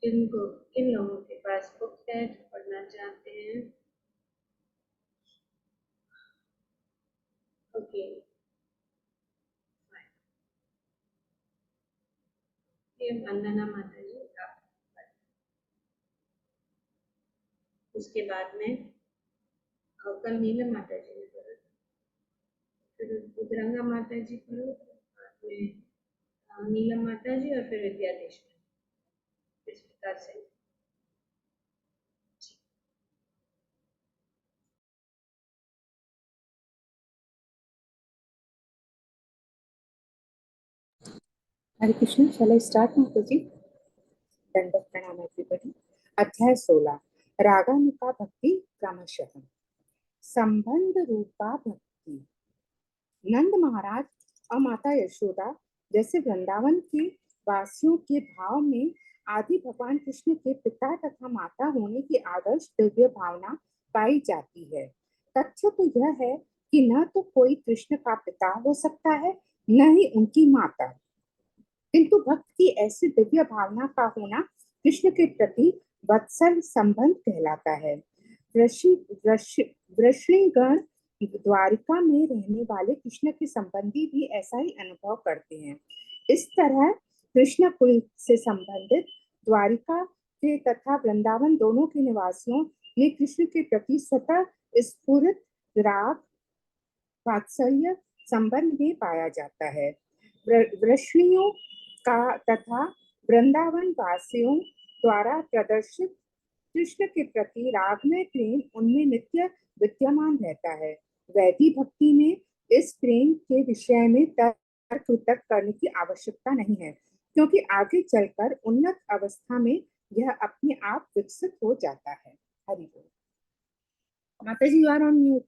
किन लोगों के पास बुक है जो पढ़ना चाहते हैं? ओके, ये वंदना माता जी का। उसके बाद में कल नीलम माता जी ने पढ़ा, फिर उदरंगा माता जी पढ़ो, बाद में नीलम माता जी और फिर विद्यादेश में, इस प्रकार से। हरे कृष्ण, shall I start, माताजी? दंडवत प्रणाम एवरीबॉडी। अध्याय 16, रागानुगा भक्ति क्रमशः। संबंध रूपा भक्ति। नंद महाराज और माता यशोदा जैसे वृंदावन के वासियों के भाव में आदि भगवान कृष्ण के पिता तथा माता होने की आदर्श दिव्य भावना पाई जाती है। तथ्य तो यह है कि न तो कोई कृष्ण का पिता हो सकता है, न ही उनकी माता, किंतु भक्त की ऐसी दिव्य भावना का होना कृष्ण के प्रति वत्सल संबंध कहलाता है। वृषणीगण द्वारिका में रहने वाले कृष्ण के संबंधी भी ऐसा ही अनुभव करते हैं। इस तरह कृष्ण कुल से संबंधित द्वारिका के तथा वृंदावन दोनों के निवासियों में कृष्ण के प्रति स्वतः स्फुरित राग वात्सल्य संबंध में पाया जाता है। वृषणियों का तथा वृंदावन वासियों द्वारा प्रदर्शित कृष्ण के प्रति रागमय प्रेम उनमें नित्य विद्यमान रहता है। वैदिक भक्ति में इस प्रेम के विषय में तर्क वितर्क करने की आवश्यकता नहीं है, क्योंकि आगे चलकर उन्नत अवस्था में यह अपने आप विकसित हो जाता है। हरि बोल। माता जी, यू आर ऑन म्यूट।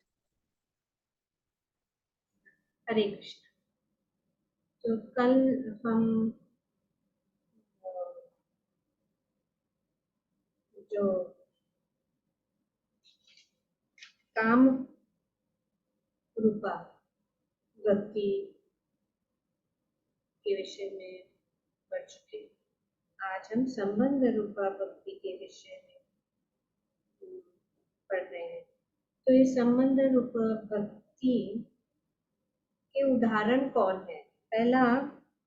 हरे कृष्ण। तो कल हम जो काम रूपा भक्ति के विषय में पढ़ चुके। आज हम संबंध रूपा भक्ति के विषय में पढ़ रहे हैं। तो ये संबंध रूपा भक्ति के उदाहरण कौन है? पहला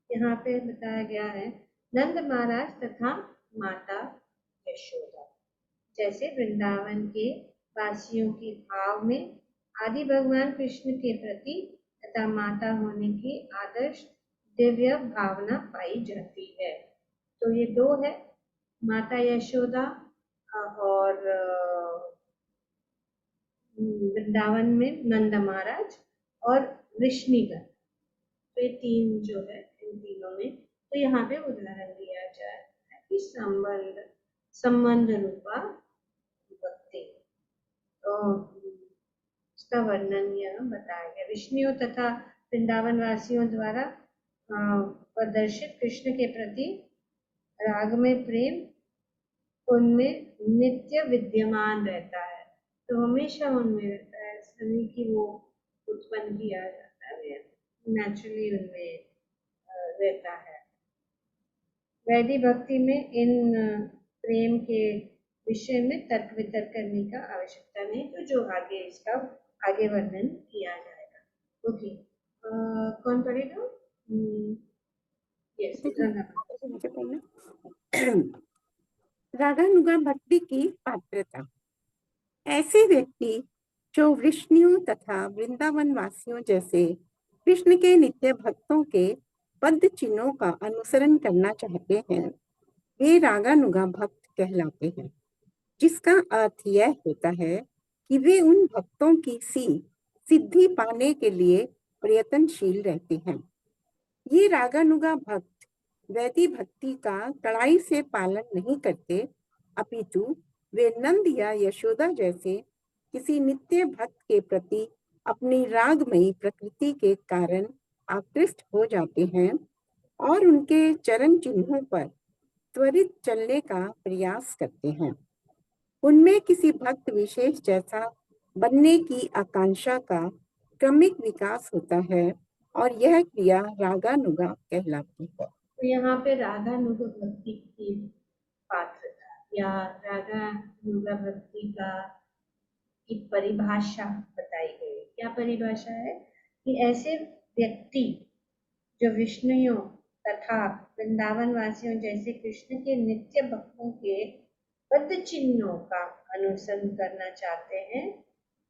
यहाँ पे बताया गया है, नंद महाराज तथा माता यशोदा जैसे वृंदावन के वासियों के भाव में आदि भगवान कृष्ण के प्रति तथा माता होने की आदर्श दिव्य भावना पाई जाती है। तो ये दो है, माता यशोदा और वृंदावन में नंद महाराज और वृषणीगण। तो ये तीन जो है, इन तीनों में तो यहाँ पे उदाहरण दिया जाए कि संबंध रूपा भक्ति। तो इसका वर्णन यह बताया गया। विष्णुओं तथा वृंदावन वासियों द्वारा प्रदर्शित कृष्ण के प्रति रागमय प्रेम उनमें नित्य विद्यमान रहता है। तो हमेशा उनमें रहता है, सभी की वो उत्पन्न किया जाता है, नेचुरली उनमें रहता है। वैदिक भक्ति में इन प्रेम के विषय में तर्क वितर्क करने का आवश्यकता नहीं, तो जो आगे इसका आगे वर्णन किया जाएगा। ओके, कौन पढ़ेगा? यस, रागानुगा भक्ति की पात्रता। ऐसे व्यक्ति जो वृष्णियों तथा वृंदावन वासियों जैसे कृष्ण के नित्य भक्तों के पद चिन्हों का अनुसरण करना चाहते हैं, वे रागानुगा भक्त कहलाते हैं, जिसका अर्थ यह होता है कि वे उन भक्तों की सी सिद्धि पाने के लिए प्रयत्नशील रहते हैं। ये रागानुगा भक्त वैदिक भक्ति का कड़ाई से पालन नहीं करते, अपितु वे नंद या यशोदा जैसे किसी नित्य भक्त के प्रति अपनी रागमयी प्रकृति के कारण आकृष्ट हो जाते हैं और उनके चरण चिन्हों पर त्वरित चलने का प्रयास करते हैं। उनमें किसी भक्त विशेष जैसा बनने की आकांक्षा का क्रमिक विकास होता है और यह क्रिया रागानुगा कहलाती है। तो यहाँ पे रागानुगा भक्ति की पात्र या रागानुगा भक्ति का की परिभाषा बताई गई है। क्या परिभाषा है कि ऐसे व्यक्ति जो विष्णुओं तथा वृंदावन वासियों जैसे कृष्ण के नित्य भक्तों के पद चिन्हों का अनुसरण करना चाहते हैं,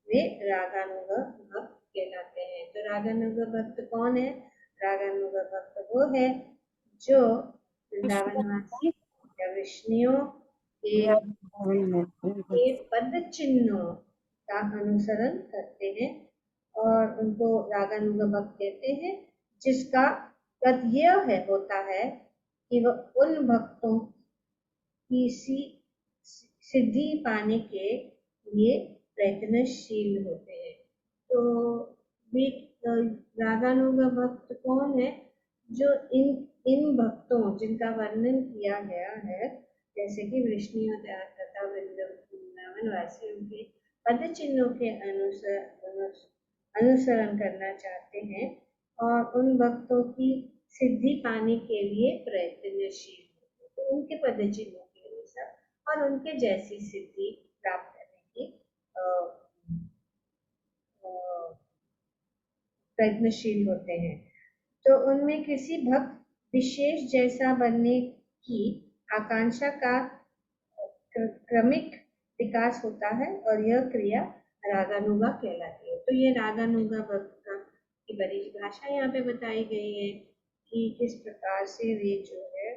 वे रागानुग भक्त कहलाते हैं। तो रागानुग भक्त कौन है? रागानुग भक्त वो है जो वृंदावनवासी या विष्णुओं के पद चिन्हों का अनुसरण करते हैं और उनको रागानुग भक्त कहते हैं, जिसका अर्थ यह है होता है कि वह उन भक्तों की सिद्धि पाने के लिए प्रयत्नशील होते हैं। तो वे रागानुग भक्त कौन है? जो इन भक्तों जिनका वर्णन किया गया है, जैसे कि विष्णु तथा वृंदावन वासियों के पद चिन्हों के अनुसरण करना चाहते हैं और उन भक्तों की सिद्धि पाने के लिए प्रयत्नशील होते हैं। तो उनके पद चिन्हों के अनुसार और उनके जैसी सिद्धि प्राप्त करने की प्रयत्नशील होते हैं। तो उनमें किसी भक्त विशेष जैसा बनने की आकांक्षा का क्रमिक विकास होता है और यह क्रिया रागानुगा कहलाती है। तो ये रागानुगा भक्त की परिभाषा यहाँ पे बताई गई है कि किस प्रकार से वे जो है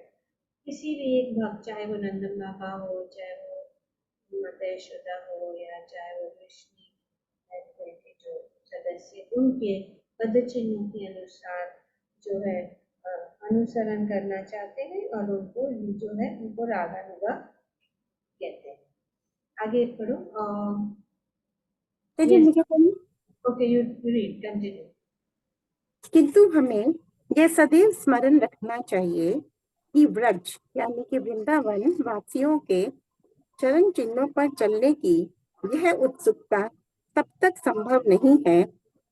किसी भी एक भक्त, चाहे वो नंदन बाबा हो, चाहे वो माता यशोदा हो, या चाहे वो विष्णु के जो सदस्य, उनके पद चिन्हों के अनुसार जो है अनुसरण करना चाहते हैं और उनको जो है उनको रागानुगा कहते हैं। आगे पढ़ो। Okay, you read, continue. किंतु हमें यह सदैव स्मरण रखना चाहिए कि व्रज यानी कि वृंदावन वासियों के चरण चिन्हों पर चलने की यह उत्सुकता तब तक संभव नहीं है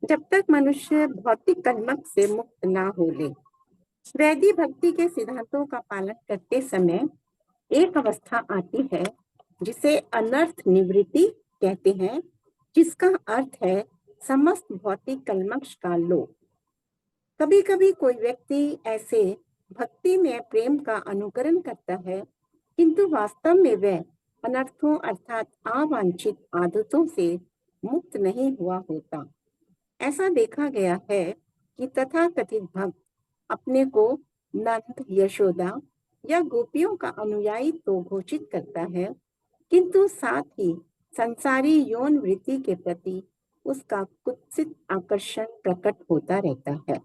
जब तक मनुष्य भौतिक कलमक से मुक्त ना हो ले। वैदिक भक्ति के सिद्धांतों का पालन करते समय एक अवस्था आती है जिसे अनर्थ निवृत्ति कहते हैं, जिसका अर्थ है समस्त भौतिक कलमश का लोप। कभी कभी कोई व्यक्ति ऐसे भक्ति में प्रेम का अनुकरण करता है, किंतु वास्तव में वह अनर्थों अर्थात अवांछित आदतों से मुक्त नहीं हुआ होता। ऐसा देखा गया है कि तथाकथित भक्त अपने को नंद, यशोदा या गोपियों का अनुयायी तो घोषित करता है, किंतु साथ ही संसारी यौन वृत्ति के प्रति उसका कुत्सित आकर्षण प्रकट होता रहता है।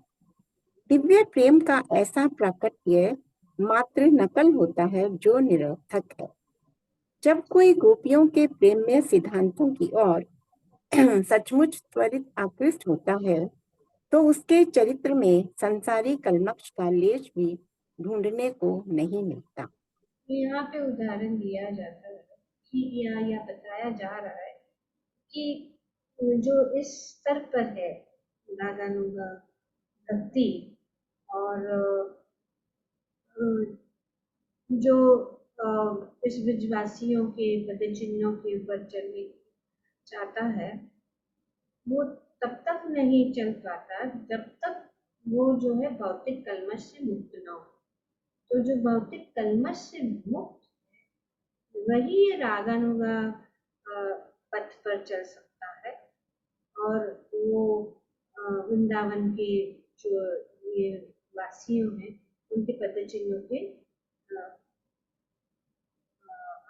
दिव्य प्रेम का ऐसा प्राकट्य मात्र नकल होता है जो निरर्थक है। जब कोई गोपियों के प्रेम में सिद्धांतों की ओर सचमुच त्वरित आकृष्ट होता है, तो उसके चरित्र में संसारी कलमश का लेश भी ढूंढने को नहीं मिलता। यहाँ पे उदाहरण दिया जाता है कि या बताया जा रहा है कि जो इस स्तर पर है रागानुगा भक्ति और जो इस ब्रजवासियों के पद चिन्हों के ऊपर चलने चाहता है, वो तब तक नहीं चल पाता जब तक वो जो है भौतिक कलमश से मुक्त ना हो। तो जो भौतिक कलमश से मुक्त है, वही रागानुगा पथ पर चल सकता है और वो वृंदावन के जो ये वासियों हैं, उनके पद चिन्हों के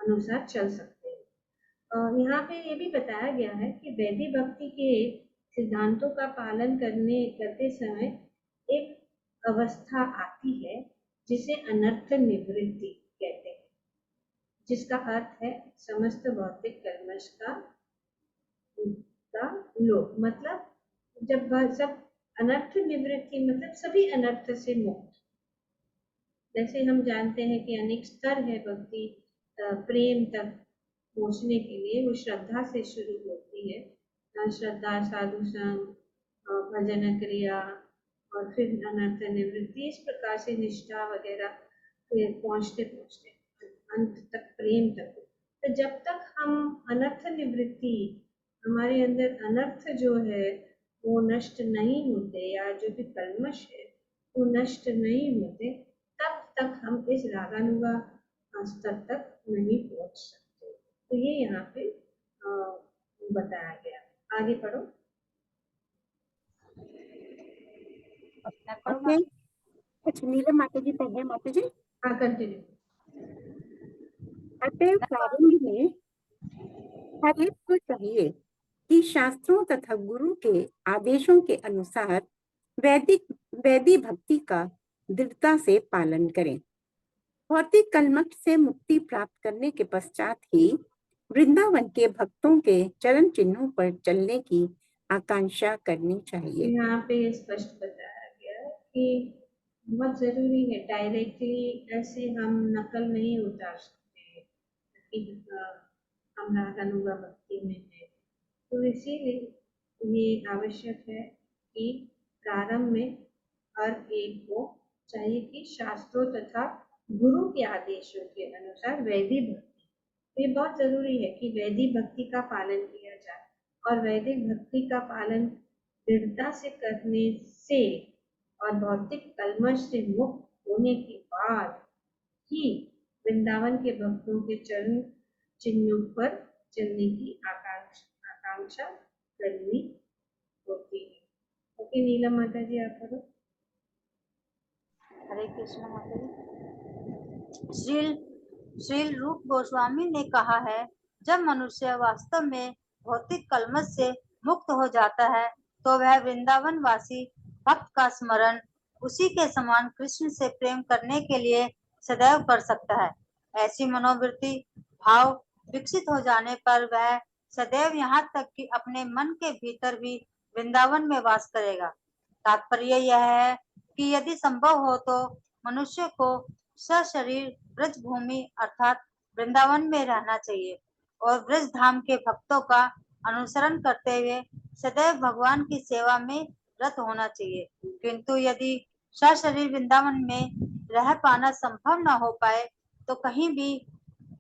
अनुसार चल सकते हैं। यहाँ पे ये भी बताया गया है कि वैदिक भक्ति के सिद्धांतों का पालन करते समय एक अवस्था आती है जिसे अनर्थ निवृत्ति कहते हैं, जिसका अर्थ है समस्त भौतिक कलमश का लोप। मतलब जब सब अनर्थ निवृत्ति मतलब सभी अनर्थ से मुक्त। जैसे हम जानते हैं कि अनेक स्तर है भक्ति प्रेम तक पहुंचने के लिए। वो श्रद्धा से शुरू होती है, श्रद्धा, साधु संग, भजन क्रिया और फिर अनर्थ निवृत्ति। इस प्रकार से निष्ठा वगैरह पहुंचते पहुंचते अंत तक प्रेम तक। तो जब तक हम अनर्थ निवृत्ति, हमारे अंदर अनर्थ जो है वो नष्ट नहीं होते, या जो भी कल्मश है वो नष्ट नहीं होते, तब तक हम इस रागानुगा स्तर तक नहीं पहुंच सकते। तो ये यहाँ पे बताया गया। आगे पढ़ो। ओके, अच्छा नीलम माता जी पढ़े माता जी। हाँ, कंटिन्यू। अतएव प्रारंभ में हर एक को चाहिए कि शास्त्रों तथा गुरु के आदेशों के अनुसार वैदिक वैदी भक्ति का दृढ़ता से पालन करें। भौतिक कलमठ से मुक्ति प्राप्त करने के पश्चात ही वृंदावन के भक्तों के चरण चिन्हों पर चलने की आकांक्षा करनी चाहिए। यहाँ पे स्पष्ट बताया गया कि बहुत जरूरी है, डायरेक्टली ऐसे हम नकल नहीं उतार सकते कि हम रागानुगा भक्ति में है। तो इसीलिए ये आवश्यक है कि प्रारंभ में हर एक को चाहिए कि शास्त्रों तथा गुरु के आदेशों के अनुसार वैदिक भक्ति, ये बहुत जरूरी है कि वैदिक भक्ति का पालन किया जाए। और वैदिक भक्ति का पालन दृढ़ता से करने से और भौतिक कलमश से मुक्त होने के बाद ही वृंदावन के भक्तों के चरण चिन्हों पर चलने की आकांक्षा करनी होती है। ओके नीलम माता जी, आप करो। हरे कृष्ण माता जी। श्रील रूप गोस्वामी ने कहा है, जब मनुष्य वास्तव में भौतिक कलमश से मुक्त हो जाता है तो वह वृंदावन वासी भक्त का स्मरण उसी के समान कृष्ण से प्रेम करने के लिए सदैव कर सकता है। ऐसी मनोवृत्ति भाव विकसित हो जाने पर वह सदैव यहाँ तक कि अपने मन के भीतर भी वृंदावन में वास करेगा। तात्पर्य यह है कि यदि संभव हो तो मनुष्य को सशरीर ब्रज भूमि अर्थात वृंदावन में रहना चाहिए और ब्रज धाम के भक्तों का अनुसरण करते हुए सदैव भगवान की सेवा में रत होना चाहिए। किंतु यदि सशरीर वृंदावन में रह पाना संभव न हो पाए तो कहीं भी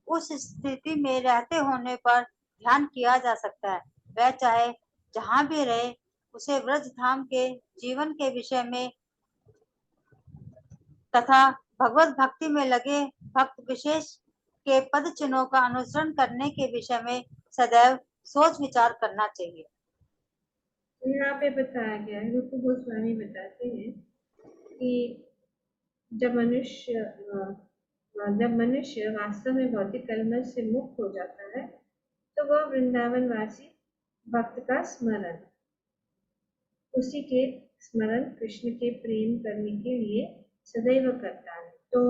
उस स्थिति में रहते होने पर ध्यान किया जा सकता है। वह चाहे जहाँ भी रहे उसे व्रज धाम के जीवन के विषय में तथा भगवत भक्ति में लगे भक्त विशेष के पद चिन्हों का अनुसरण करने के विषय में सदैव सोच विचार करना चाहिए। यहाँ पे बताया गया है, रूप गोस्वामी बताते हैं कि जब मनुष्य वास्तव में भौतिक कलमश से मुक्त हो जाता है तो वह वृंदावन वासी भक्त का स्मरण, उसी के स्मरण कृष्ण के प्रेम करने के लिए सदैव करता है। तो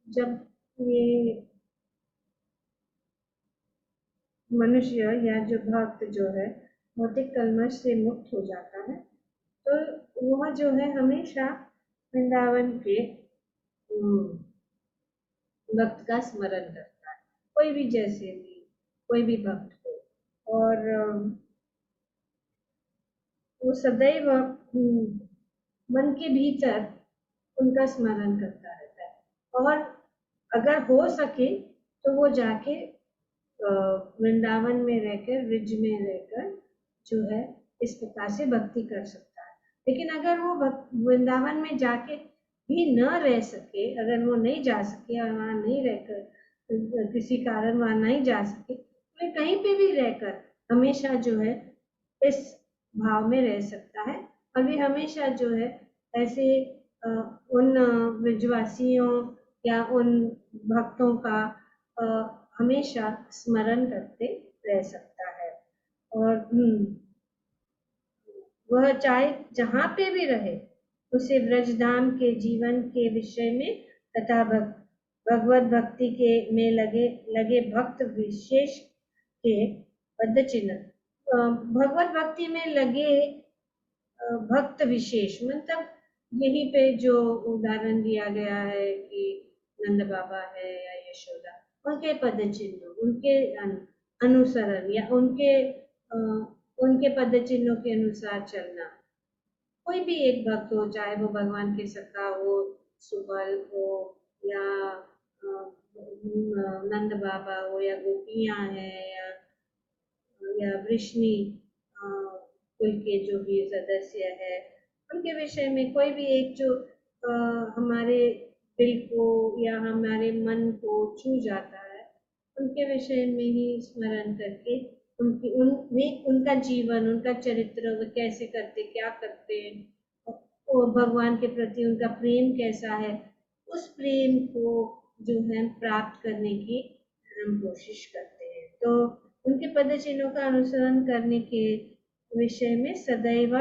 जब ये मनुष्य या जो भक्त जो है भौतिक कलमश से मुक्त हो जाता है तो वह जो है हमेशा वृंदावन के भक्त का स्मरण करता है, कोई भी जैसे भी कोई भी भक्त हो, और वो सदैव मन के भीतर उनका स्मरण करता रहता है। और अगर हो सके तो वो जाके वृंदावन में रहकर, ब्रिज में रहकर जो है इस प्रकार से भक्ति कर सकता है। लेकिन अगर वो वृंदावन में जाके भी न रह सके, अगर वो नहीं जा सके और वहाँ नहीं रहकर किसी कारण वहाँ नहीं जा सके, तो कहीं पे भी रहकर हमेशा जो है इस भाव में रह सकता है। और वे हमेशा जो है ऐसे उन ब्रजवासियों या उन भक्तों का हमेशा स्मरण करते रह सकता है। और वह चाहे जहाँ पे भी रहे उसे ब्रजधाम के जीवन के विषय में तथा भगवत भक्ति के में लगे भक्त विशेष के पद चिन्ह, भगवत भक्ति में लगे भक्त विशेष मतलब यहीं पे जो उदाहरण दिया गया है कि नंद बाबा है या यशोदा, उनके पद चिन्ह, उनके अनुसरण या उनके पद चिन्हों के अनुसार चलना। कोई भी एक भक्त हो, चाहे वो भगवान के सखा हो, सुबल हो या नंद बाबा हो या गोपियां हैं या वृष्णि कुल के जो भी सदस्य है, उनके विषय में कोई भी एक जो हमारे दिल को या हमारे मन को छू जाता है, उनके विषय में ही स्मरण करके उनका जीवन, उनका चरित्र, वो कैसे करते, क्या करते हैं, और भगवान के प्रति उनका प्रेम कैसा है, उस प्रेम को जो है प्राप्त करने की हम कोशिश करते हैं। तो उनके पद चिन्हों का अनुसरण करने के विषय में सदैव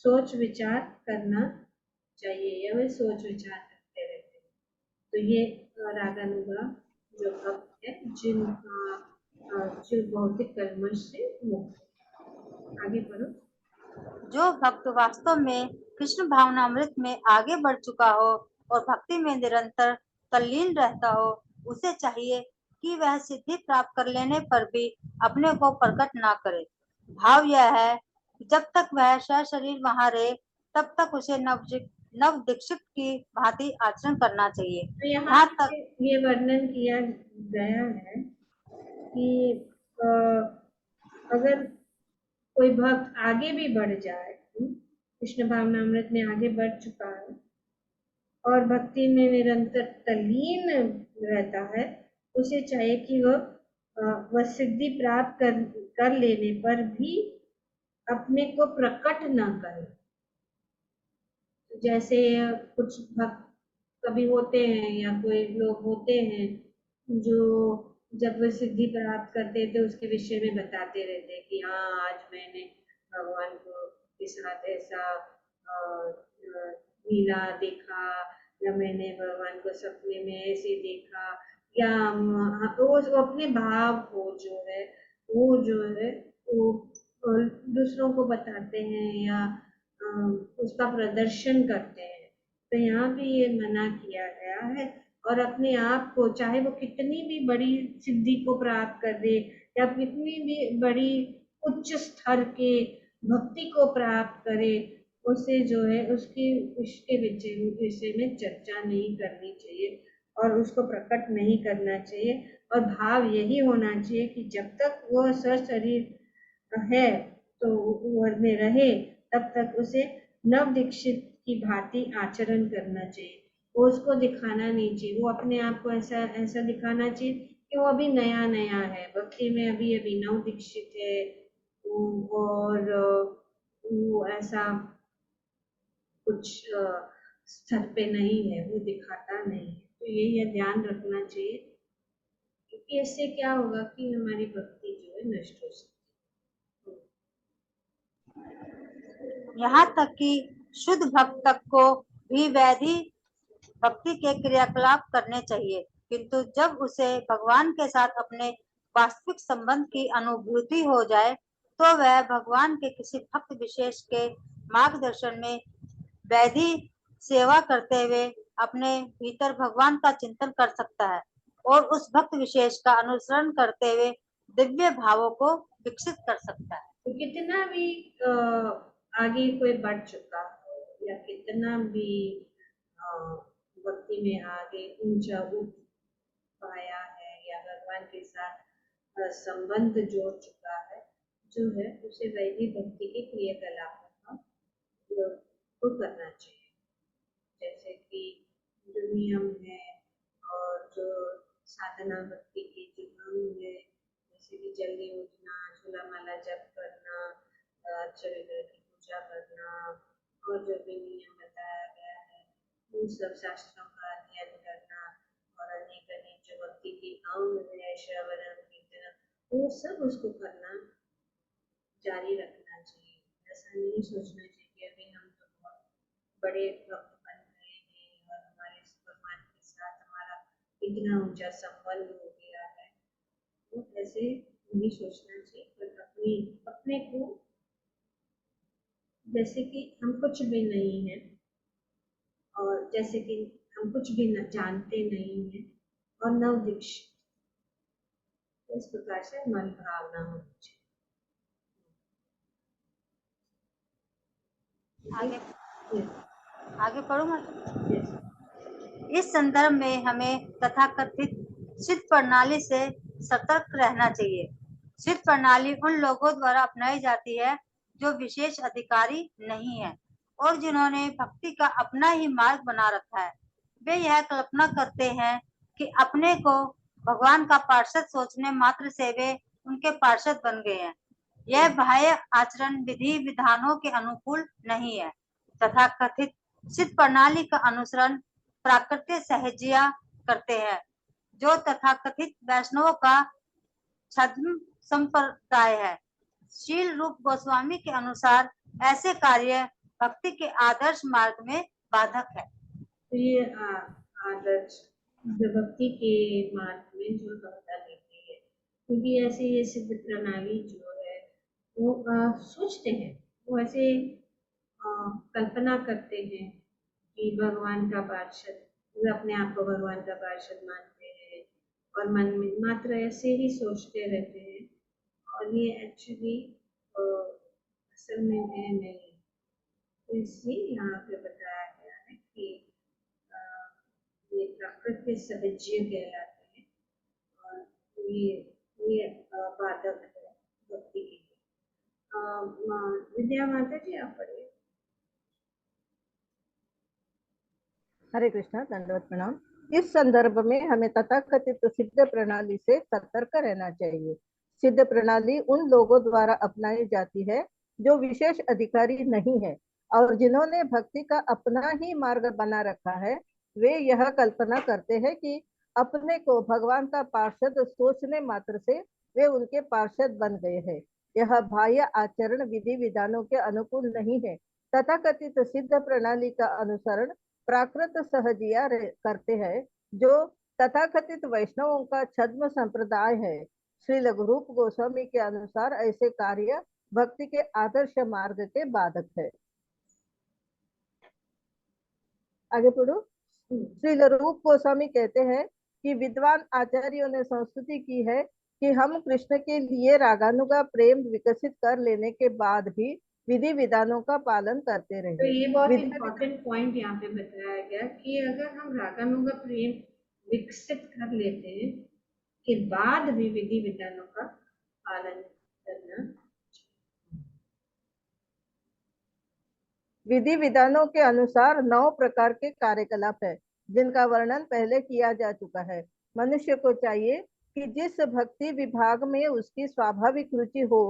सोच विचार करना चाहिए, या वे सोच विचार करते रहते हैं। तो ये रागानुगा जो भक्त है, जिनका जो भौतिक कलमश से मुक्त है। आगे बढ़ो। जो भक्त वास्तव में कृष्ण भावनामृत में आगे बढ़ चुका हो और भक्ति में निरंतर तल्लीन रहता हो, उसे चाहिए कि वह सिद्धि प्राप्त कर लेने पर भी अपने को प्रकट ना करे। भाव यह है कि जब तक वह सशरीर वहां रहे, तब तक उसे नव दीक्षित की भांति आचरण करना चाहिए। तो यहाँ यहाँ तक ये वर्णन किया गया है कि अगर कोई भक्त आगे भी बढ़ जाए, कृष्ण भावनामृत में आगे बढ़ चुका है और भक्ति में निरंतर तल्लीन रहता है, उसे चाहिए कि वह सिद्धि प्राप्त कर लेने पर भी अपने को प्रकट ना करे। जैसे कुछ भक्त कभी होते हैं या कोई लोग होते हैं जो जब वो सिद्धि प्राप्त करते हैं तो उसके विषय में बताते रहते हैं कि हाँ, आज मैंने भगवान को के साथ ऐसा लीला देखा, या मैंने भगवान को सपने में ऐसे देखा, या तो वो अपने भाव को जो है वो दूसरों को बताते हैं या उसका प्रदर्शन करते हैं। तो यहाँ भी ये मना किया गया है। और अपने आप को, चाहे वो कितनी भी बड़ी सिद्धि को प्राप्त कर दे या कितनी भी बड़ी उच्च स्तर के भक्ति को प्राप्त करे, उसे जो है उसके विषय में चर्चा नहीं करनी चाहिए और उसको प्रकट नहीं करना चाहिए। और भाव यही होना चाहिए कि जब तक वह सशरीर है तो वह में रहे, तब तक उसे नव दीक्षित की भांति आचरण करना चाहिए। वो उसको दिखाना नहीं चाहिए, वो अपने आप को ऐसा दिखाना चाहिए कि वो अभी नया नया है, भक्ति में अभी अभी नव दीक्षित है, और वो ऐसा कुछ स्तर पे नहीं है, वो दिखाता नहीं है। तो ये ध्यान रखना चाहिए, क्योंकि इससे क्या होगा कि हमारी भक्ति जो है नष्ट हो सकती है। यहाँ तक कि शुद्ध भक्त तक को भी वैधि भक्ति के क्रियाकलाप करने चाहिए, किंतु जब उसे भगवान के साथ अपने वास्तविक संबंध की अनुभूति हो जाए, तो वह भगवान के किसी भक्त विशेष के मार्गदर्शन में वैधि सेवा करते हुए अपने भीतर भगवान का चिंतन कर सकता है और उस भक्त विशेष का अनुसरण करते हुए दिव्य भावों को विकसित कर सकता है। तो कितना भी आगे कोई बढ़ चुका हो या कितना भी भक्ति में आगे ऊंचा उठ पाया है या भगवान के साथ संबंध जोड़ चुका है, जो है उसे वैदिक भक्ति के क्रियाकलापों का को करना चाहिए। जैसे कि जो नियम है और जो साधना भक्ति के जो अंग है, जैसे कि जल्दी उठना, झूला माला जप करना, चरित्र की पूजा करना, और जो भी नियम बताया गया है उन सब शास्त्रों का अध्ययन करना, और अनेक अनेक जो भक्ति के अंग है, श्रवण कीर्तन, वो सब उसको करना जारी रखना चाहिए। ऐसा नहीं सोचना चाहिए कि अभी हम तो बहुत बड़े भक्त बन गए हैं और हमारे भगवान के साथ हमारा इतना ऊंचा संबंध हो गया है, तो ऐसे नहीं सोचना चाहिए। पर अपने को जैसे कि हम कुछ भी नहीं है, और जैसे कि हम कुछ भी न जानते नहीं है और नव दीक्षित, इस प्रकार से मन भावना होनी चाहिए। आगे Yes. आगे पढ़ूँ मैं? Yes. इस संदर्भ में हमें तथाकथित सिद्ध प्रणाली से सतर्क रहना चाहिए। सिद्ध प्रणाली उन लोगों द्वारा अपनाई जाती है जो विशेष अधिकारी नहीं है और जिन्होंने भक्ति का अपना ही मार्ग बना रखा है। वे यह कल्पना करते हैं कि अपने को भगवान का पार्षद सोचने मात्र से वे उनके पार्षद बन गए हैं। यह बाह्य आचरण विधि विधानों के अनुकूल नहीं है। तथाकथित सिद्ध प्रणाली का अनुसरण प्राकृतिक सहजिया करते हैं, जो तथाकथित वैष्णवों का छद्म संप्रदाय है। श्रील रूप गोस्वामी के अनुसार ऐसे कार्य भक्ति के आदर्श मार्ग में बाधक है। तो ये आदर्श जो भक्ति के मार्ग में जो बाधा देती है, क्योंकि ऐसे ये सिद्ध प्रणाली जो है वो सोचते हैं, वो ऐसे कल्पना करते हैं कि भगवान का पार्षद, वो अपने आप को भगवान का पार्षद मानते हैं और मन में मात्र ऐसे ही सोचते रहते हैं और ये एक्चुअली असल में है नहीं। तो इसलिए यहाँ पे बताया गया है कि ये प्राकृतिक सहज्य कहलाते हैं और ये बाधक है भक्ति के लिए। विद्या माता जी आप पढ़िए। हरे कृष्णा, दंडवत प्रणाम। इस संदर्भ में हमें तथाकथित सिद्ध प्रणाली से सतर्क रहना चाहिए। सिद्ध प्रणाली उन लोगों द्वारा अपनाई जाती है जो विशेष अधिकारी नहीं है और जिन्होंने भक्ति का अपना ही मार्ग बना रखा है। वे यह कल्पना करते हैं कि अपने को भगवान का पार्षद सोचने मात्र से वे उनके पार्षद बन गए हैं। यह बाह्य आचरण विधि विधानों के अनुकूल नहीं है। तथाकथित सिद्ध प्रणाली का अनुसरण प्राकृत सहजिया करते हैं, जो तथाकथित वैष्णवों का छद्म संप्रदाय है। श्री लघुरूप गोस्वामी के अनुसार ऐसे कार्य भक्ति के आदर्श मार्ग के बाधक है। आगे पढ़ो। श्री लघुरूप गोस्वामी कहते हैं कि विद्वान आचार्यों ने संस्तुति की है कि हम कृष्ण के लिए रागानुगा प्रेम विकसित कर लेने के बाद भी विधि विधानों का पालन करते रहे। तो ये बहुत इम्पोर्टेंट पॉइंट यहाँ पे बताया गया कि अगर हम रागानुगा प्रेम विकसित कर लेते हैं के बाद भी विधि विधानों का पालन करना। विधि विधानों के अनुसार 9 प्रकार के कार्यकलाप है जिनका वर्णन पहले किया जा चुका है। मनुष्य को चाहिए कि जिस भक्ति विभाग में उसकी स्वाभाविक रुचि हो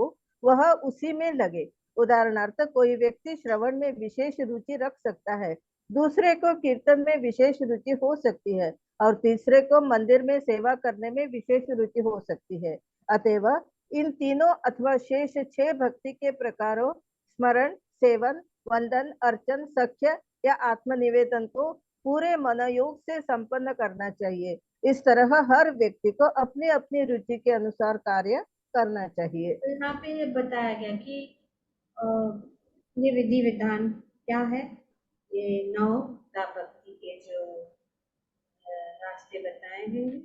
वह उसी में लगे। उदाहरणार्थ कोई व्यक्ति श्रवण में विशेष रुचि रख सकता है, दूसरे को कीर्तन में विशेष रुचि हो सकती है और तीसरे को मंदिर में सेवा करने में विशेष रुचि हो सकती है। अतएव इन तीनों अथवा शेष 6 भक्ति के प्रकारों स्मरण, सेवन, वंदन, अर्चन, सख्य या आत्मनिवेदन को पूरे मनोयोग से संपन्न करना चाहिए। इस तरह हर व्यक्ति को अपनी अपनी रुचि के अनुसार कार्य करना चाहिए। तो यहाँ पे ये बताया गया कि ये विधि विधान क्या है, ये 9 भक्ति के जो रास्ते बताए गए हैं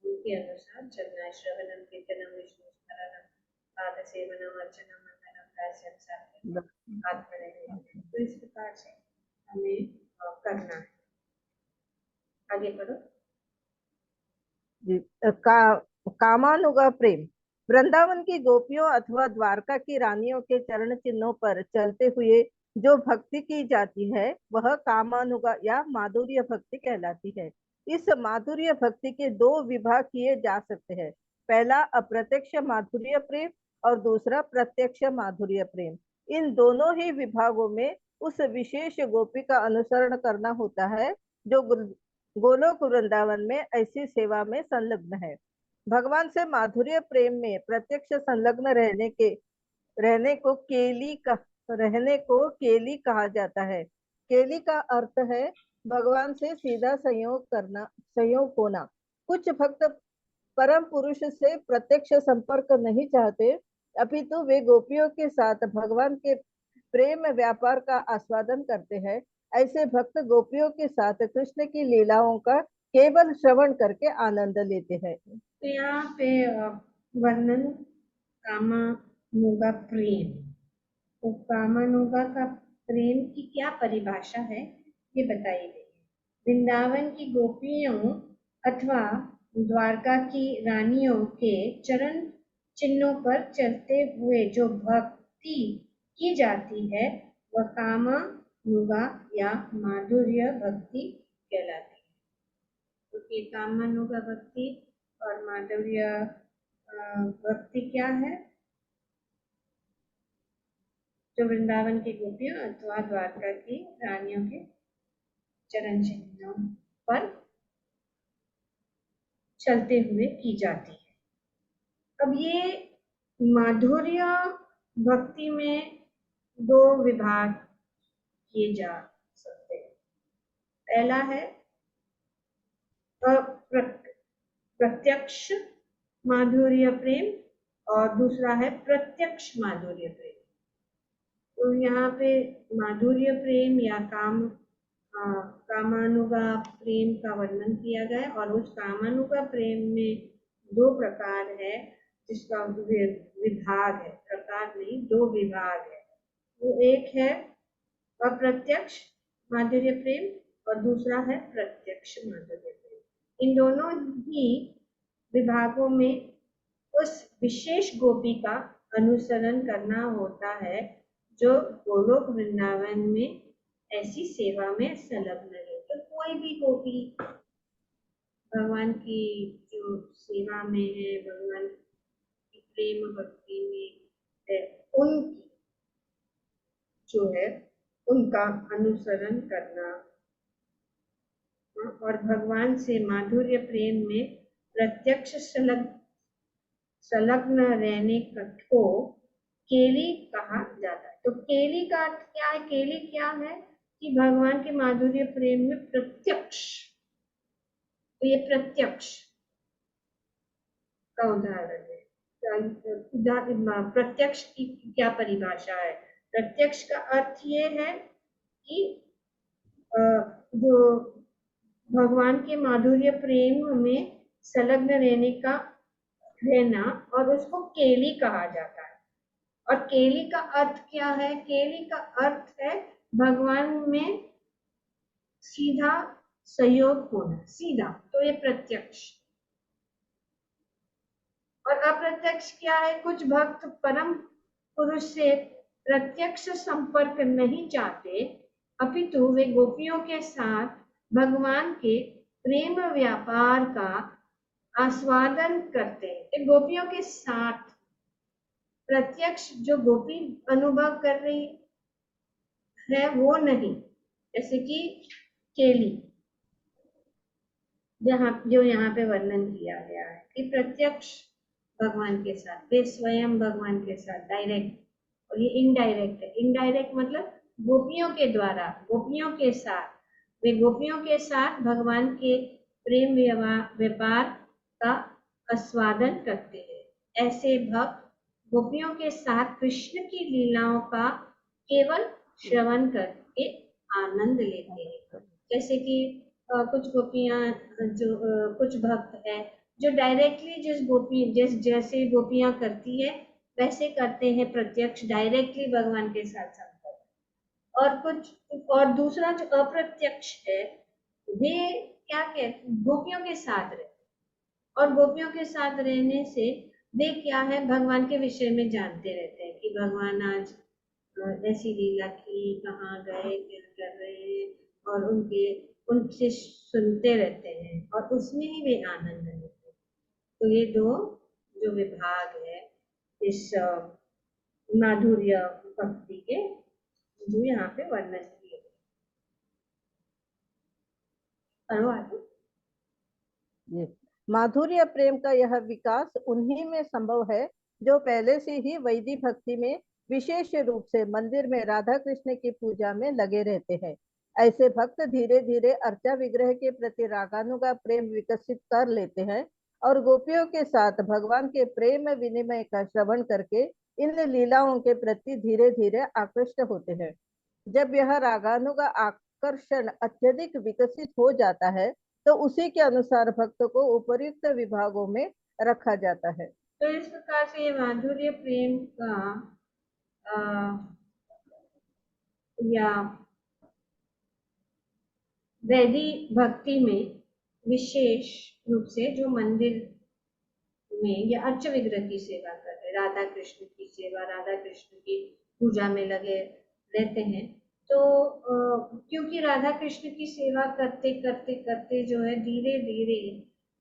उनके अनुसार चलना है। श्रवणम, कीर्तनम, विष्णु स्मरणम, पाद सेवनम, अर्चनम, वंदनम, दास्यम, साख्यम, आत्मनिवेदन। तो इस प्रकार से हमें करना है। आगे बढ़ो। कामानुगा प्रेम। वृंदावन की गोपियों अथवा द्वारका की रानियों के चरण चिन्हों पर चलते हुए जो भक्ति की जाती है वह कामानुगा या माधुर्य भक्ति कहलाती है। इस माधुर्य भक्ति के 2 विभाग किए जा सकते हैं। पहला अप्रत्यक्ष माधुर्य प्रेम और दूसरा प्रत्यक्ष माधुर्य प्रेम। इन दोनों ही विभागों में उस विशेष गोपी का अनुसरण करना होता है जो गोलोक वृंदावन में ऐसी सेवा में संलग्न है। भगवान से माधुर्य प्रेम में प्रत्यक्ष संलग्न रहने को केली कहा जाता है। केली का अर्थ है भगवान से सीधा संयोग होना। कुछ भक्त परम पुरुष से प्रत्यक्ष संपर्क नहीं चाहते, अपितु वे गोपियों के साथ भगवान के प्रेम व्यापार का आस्वादन करते हैं। ऐसे भक्त गोपियों के साथ कृष्ण की लीलाओं का केवल श्रवण करके आनंद लेते हैं। तो यहाँ पे वर्णन कामानुगा प्रेम, तो कामानुगा का प्रेम की क्या परिभाषा है ये बताई गई है। वृंदावन की गोपियों अथवा द्वारका की रानियों के चरण चिन्हों पर चलते हुए जो भक्ति की जाती है वह कामानुगा या माधुर्य भक्ति कहलाती है। क्योंकि कामानुगा भक्ति और माधुर्य भक्ति क्या है? जो वृंदावन की गोपियों अथवा द्वारका की रानियों के चरण चिन्हों पर चलते हुए की जाती है। अब ये माधुर्य भक्ति में दो विभाग किए जा सकते हैं। पहला है प्रत्यक्ष माधुर्य प्रेम और दूसरा है प्रत्यक्ष माधुर्य प्रेम। तो यहाँ पे माधुर्य प्रेम या कामानुगा प्रेम का वर्णन किया गया और उस कामानुगा प्रेम में दो प्रकार है, जिसका विभाग है, प्रकार नहीं, दो विभाग है। वो एक है अप्रत्यक्ष माधुर्य प्रेम और दूसरा है प्रत्यक्ष माधुर्य प्रेम। इन दोनों ही विभागों में उस विशेष गोपी का अनुसरण करना होता है जो गोलोक वृंदावन में ऐसी सेवा में संलग्न है। तो कोई भी गोपी भगवान की जो सेवा में है, भगवान की प्रेम भक्ति में है, उनकी जो है उनका अनुसरण करना और भगवान से माधुर्य प्रेम में प्रत्यक्ष संलग्न रहने को केली कहा जाता है। तो केली का अर्थ क्या है? केली क्या है कि भगवान के माधुर्य प्रेम में प्रत्यक्ष, तो ये प्रत्यक्ष का उदाहरण है। प्रत्यक्ष की क्या परिभाषा है? प्रत्यक्ष का अर्थ ये है कि जो भगवान के माधुर्य प्रेम में संलग्न रहना और उसको केली कहा जाता है। और केली का अर्थ क्या है? केली का अर्थ है भगवान में सीधा सहयोग होना, सीधा। तो ये प्रत्यक्ष। और अप्रत्यक्ष क्या है? कुछ भक्त परम पुरुष से प्रत्यक्ष संपर्क नहीं चाहते, अपितु वे गोपियों के साथ भगवान के प्रेम व्यापार का आस्वादन करते हैं। गोपियों के साथ प्रत्यक्ष जो गोपी अनुभव कर रही है वो नहीं, जैसे कि केली जो यहाँ पे वर्णन किया गया है कि प्रत्यक्ष भगवान के साथ, वे स्वयं भगवान के साथ डायरेक्ट, और ये इनडायरेक्ट है। इनडायरेक्ट मतलब गोपियों के द्वारा, गोपियों के साथ, वे गोपियों के साथ भगवान के प्रेम व्यापार का आस्वादन करते हैं। ऐसे भक्त गोपियों के साथ कृष्ण की लीलाओं का केवल श्रवण करके आनंद लेते हैं। जैसे कि कुछ गोपियां कुछ भक्त है जो डायरेक्टली जैसे गोपियां करती है वैसे करते हैं, प्रत्यक्ष डायरेक्टली भगवान के साथ संपर्क। और दूसरा जो अप्रत्यक्ष है वे क्या कहते, गोपियों के साथ रहते, और गोपियों के साथ रहने से वे क्या है, भगवान के विषय में जानते रहते हैं कि भगवान आज ऐसी लीला की, कहाँ गए, क्या कर रहे हैं, और उनसे सुनते रहते हैं और उसमें ही वे आनंद लेते हैं। तो ये दो जो विभाग है इस माधुर्य भक्ति के, जो यहाँ पे वर्णन किए गए। माधुर्य प्रेम का यह विकास उन्हीं में संभव है जो पहले से ही वैदिक भक्ति में विशेष रूप से मंदिर में राधा कृष्ण की पूजा में लगे रहते हैं। ऐसे भक्त धीरे धीरे अर्चा विग्रह के प्रति रागानुगा प्रेम विकसित कर लेते हैं और गोपियों के साथ भगवान के प्रेम विनिमय का श्रवण करके इन लीलाओं के प्रति धीरे धीरे आकृष्ट होते हैं। जब यह रागानुगा आकर्षण अत्यधिक विकसित हो जाता है तो उसी के अनुसार भक्त को उपर्युक्त विभागों में रखा जाता है। तो इस प्रकार से माधुर्य प्रेम का या वैदी भक्ति में विशेष रूप से जो मंदिर में या अर्च विग्रह की सेवा कर रहे, राधा कृष्ण की सेवा, राधा कृष्ण की पूजा में लगे रहते हैं, तो क्योंकि राधा कृष्ण की सेवा करते करते करते जो है धीरे धीरे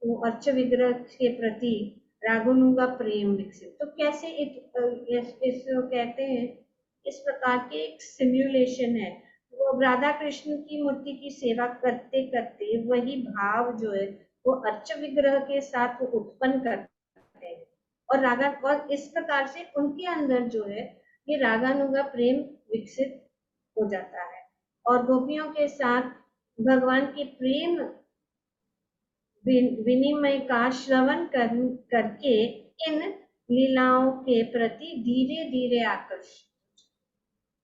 वो अर्च विग्रह के प्रति रागानुगा प्रेम विकसित, तो कैसे इस कहते हैं इस प्रकार के एक सिमुलेशन है, वो राधा कृष्ण की मूर्ति की सेवा करते करते वही भाव जो है वो अर्च विग्रह के साथ वो उत्पन्न करते हैं, और इस प्रकार से उनके अंदर जो है ये रागानुगा प्रेम विकसित हो जाता है, और गोपियों के साथ भगवान की प्रेम विनिमय का श्रवण करके इन लीलाओं के प्रति धीरे धीरे आकर्षित,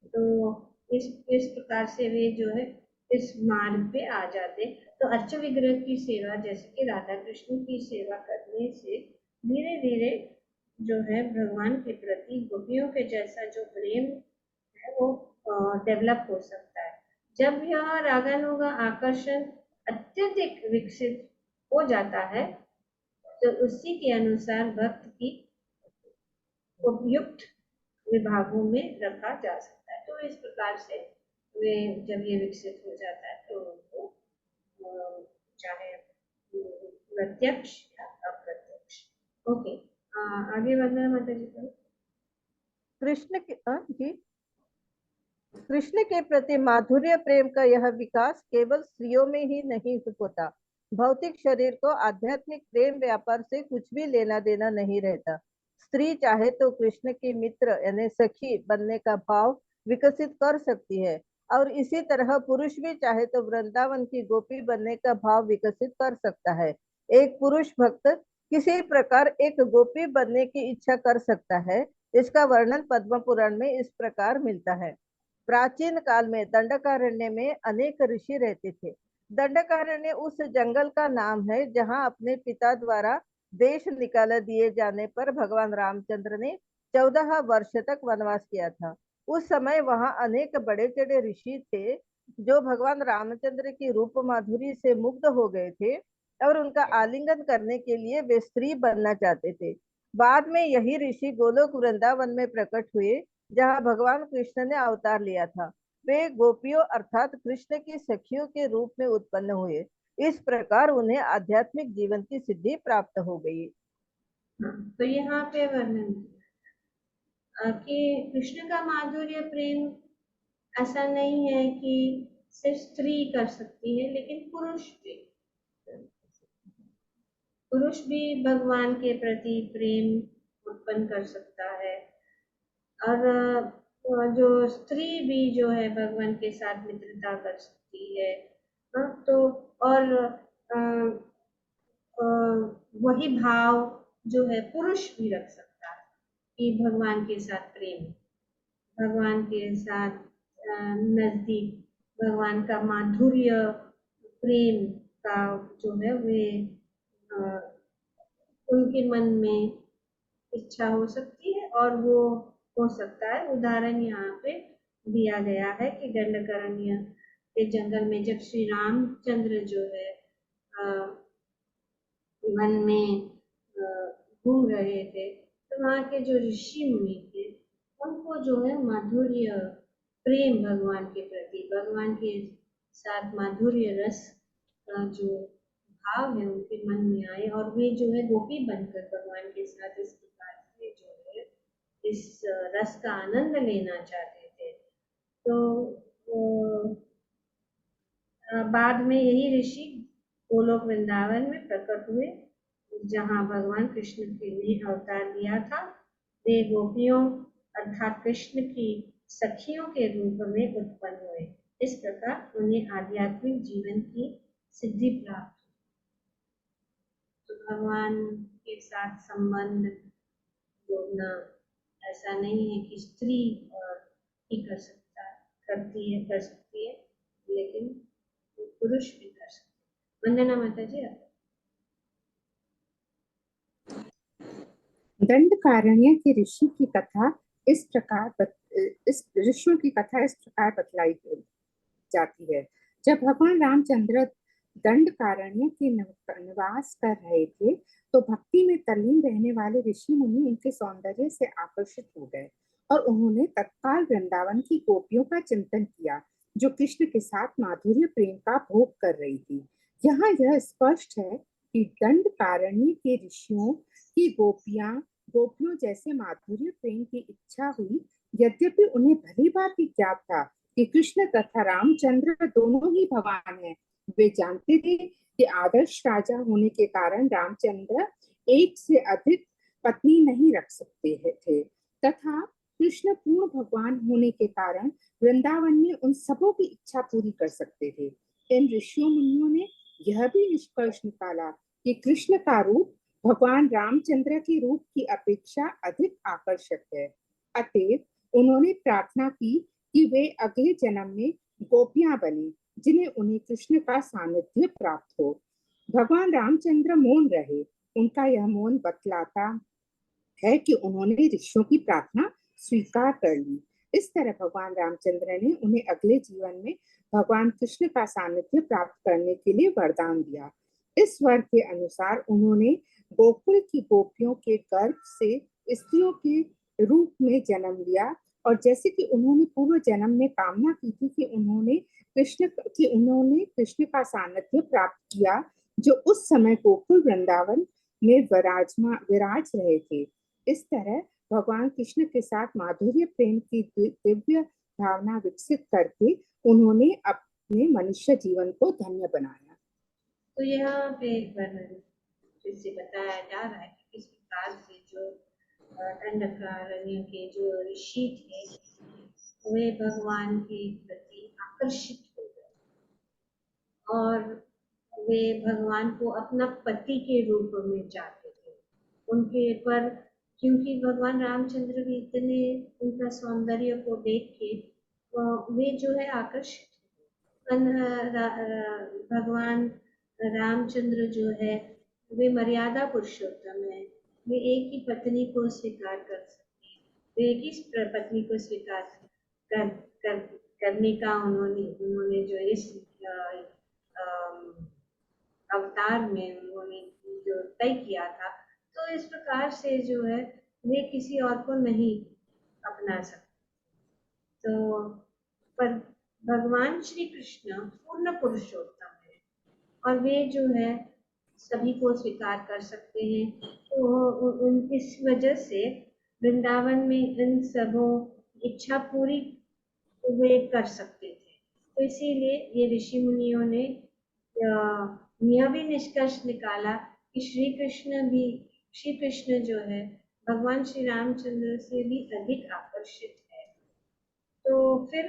तो इस प्रकार से वे जो है इस मार्ग पे आ जाते। तो अर्च विग्रह की सेवा जैसे कि राधा कृष्ण की सेवा करने से धीरे धीरे जो है भगवान के प्रति गोपियों के जैसा जो प्रेम है वो डेवलप हो सकता है। जब यह रागानुगा आकर्षण अत्यधिक विकसित हो जाता है तो उसी के अनुसार भक्त की उपयुक्त विभागों में रखा जा सकता है। तो इस प्रकार से वे जब ये विकसित हो जाता है तो उनको चाहे प्रत्यक्ष या अप्रत्यक्ष। ओके, आगे बढ़ना माता जी को। कृष्ण के प्रति माधुर्य प्रेम का यह विकास केवल स्त्रियों में ही नहीं होता। भौतिक शरीर को आध्यात्मिक प्रेम व्यापार से कुछ भी लेना देना नहीं रहता। स्त्री चाहे तो कृष्ण की मित्र यानी सखी बनने का भाव विकसित कर सकती है, और इसी तरह पुरुष भी चाहे तो वृंदावन की गोपी बनने का भाव विकसित कर सकता है। एक पुरुष भक्त किसी प्रकार एक गोपी बनने की इच्छा कर सकता है। इसका वर्णन पद्म पुराण में इस प्रकार मिलता है। प्राचीन काल में दंडकारण्य में अनेक ऋषि रहते थे। दंडकारण्य उस जंगल का नाम है जहां अपने पिता द्वारा देश निकाला दिए जाने पर भगवान रामचंद्र ने 14 वर्ष तक वनवास किया था। उस समय वहां अनेक बड़े बड़े ऋषि थे जो भगवान रामचंद्र की रूप माधुरी से मुग्ध हो गए थे और उनका आलिंगन करने के लिए वे स्त्री बनना चाहते थे। बाद में यही ऋषि गोलोक वृंदावन में प्रकट हुए जहां भगवान कृष्ण ने अवतार लिया था। वे गोपियों अर्थात कृष्ण की सखियों के रूप में उत्पन्न हुए। इस प्रकार उन्हें आध्यात्मिक जीवन की सिद्धि प्राप्त हो गई। तो यहाँ पे वर्णन कि कृष्ण का माधुर्य प्रेम ऐसा नहीं है कि सिर्फ स्त्री कर सकती है, लेकिन पुरुष भी भगवान के प्रति प्रेम उत्पन्न कर सकता है, और जो स्त्री भी जो है भगवान के साथ मित्रता कर सकती है। तो और वही भाव जो है पुरुष भी रख सकता है कि भगवान के साथ प्रेम, भगवान के साथ नजदीक, भगवान का माधुर्य प्रेम का जो है वे उनके मन में इच्छा हो सकती है, और वो हो सकता है। उदाहरण यहाँ पे दिया गया है कि दंडकारण्य के जंगल में जब श्री रामचंद्र जो है वन में घूम रहे थे, तो वहाँ के जो ऋषि मुनि थे उनको जो है माधुर्य प्रेम भगवान के प्रति, भगवान के साथ माधुर्य रस का जो भाव है उनके मन में आए, और वे जो है गोपी बनकर भगवान के साथ इस प्रकार से जो है इस रस का आनंद लेना चाहते थे। तो बाद में यही ऋषि गोलोक वृंदावन में प्रकट हुए जहाँ भगवान कृष्ण के लिए अवतार लिया था। वे गोपियों अर्थात कृष्ण की सखियों के रूप में उत्पन्न हुए। इस प्रकार उन्हें आध्यात्मिक जीवन की सिद्धि प्राप्त हुई। तो भगवान के साथ संबंध जोड़ना ऐसा नहीं है कि स्त्री ही कर सकती है, लेकिन पुरुष भी कर सकते। वंदना माता जी। दंडकारण्य के ऋषि की कथा इस ऋषियों की कथा इस प्रकार बतलाई जाती है। जब भगवान रामचंद्र दंडकारण्य के निवास कर रहे थे तो भक्ति में तल्लीन रहने वाले ऋषि मुनि उनके सौंदर्य से आकर्षित हो गए और उन्होंने तत्काल वृंदावन की गोपियों का चिंतन किया जो कृष्ण के साथ माधुर्य प्रेम का भोग कर रही थी। यहाँ यह स्पष्ट है कि दंडकारण्य के ऋषियों की गोपियों जैसे माधुर्य प्रेम की इच्छा हुई, यद्यपि उन्हें भली भांति ज्ञात था कि कृष्ण तथा रामचंद्र दोनों ही भगवान हैं। वे जानते थे कि आदर्श राजा होने के कारण रामचंद्र एक से अधिक पत्नी नहीं रख सकते थे तथा कृष्ण पूर्ण भगवान होने के कारण वृंदावन में उन सबों की इच्छा पूरी कर सकते थे। इन ऋषियों मुनियों ने यह भी निष्कर्ष निकाला कि कृष्ण का रूप भगवान रामचंद्र के रूप की अपेक्षा अधिक आकर्षक है। अतएव उन्होंने प्रार्थना की कि वे अगले जन्म में गोपियां बने जिन्हें उन्हें कृष्ण का सानिध्य प्राप्त हो। भगवान रामचंद्र मौन रहे। उनका यह मौन बतलाता है कि उन्होंने ऋषियों की प्रार्थना स्वीकार कर ली। इस तरह भगवान रामचंद्र ने उन्हें अगले जीवन में भगवान कृष्ण का सानिध्य प्राप्त करने के लिए वरदान दिया। इस वर के अनुसार उन्होंने गोकुल की गोपियों के गर्भ से स्त्रियों के रूप में जन्म लिया और जैसे कि उन्होंने पूर्व जन्म में कामना की थी कि उन्होंने कृष्ण का सानिध्य प्राप्त किया जो उस समय गोकुल वृंदावन में विराज रहे थे। इस तरह भगवान कृष्ण के साथ माधुर्य प्रेम की दिव्य भावना विकसित करके उन्होंने अपने मनुष्य जीवन को धन्य बनाया। तो यहाँ पे वर्णन जिससे बताया जा रहा है कि किस प्रकार से जो दंडकारण्य के जो ऋषि थे वे भगवान के प्रति आकर्षित हो गए और वे भगवान को अपना पति के रूप में चाहते थे। उनके पर क्योंकि भगवान रामचंद्र भी इतने उनका सौंदर्य को देख के वे जो है आकर्षित भगवान रामचंद्र जो है वे मर्यादा पुरुषोत्तम है। वे एक ही पत्नी को स्वीकार कर सकते हैं। वे एक ही पत्नी को स्वीकार करने का उन्होंने जो इस अवतार में उन्होंने जो तय किया था तो इस प्रकार से जो है वे किसी और को नहीं अपना सकते। तो पर भगवान श्री कृष्ण पूर्ण पुरुषोत्तम है और वे जो है सभी को स्वीकार कर सकते हैं। तो इस वजह से वृंदावन में इन सबों इच्छा पूरी वे कर सकते थे। तो इसीलिए ये ऋषि मुनियों ने यह भी निष्कर्ष निकाला कि श्री कृष्ण जो है भगवान श्री रामचंद्र से भी अधिक आकर्षित है। तो फिर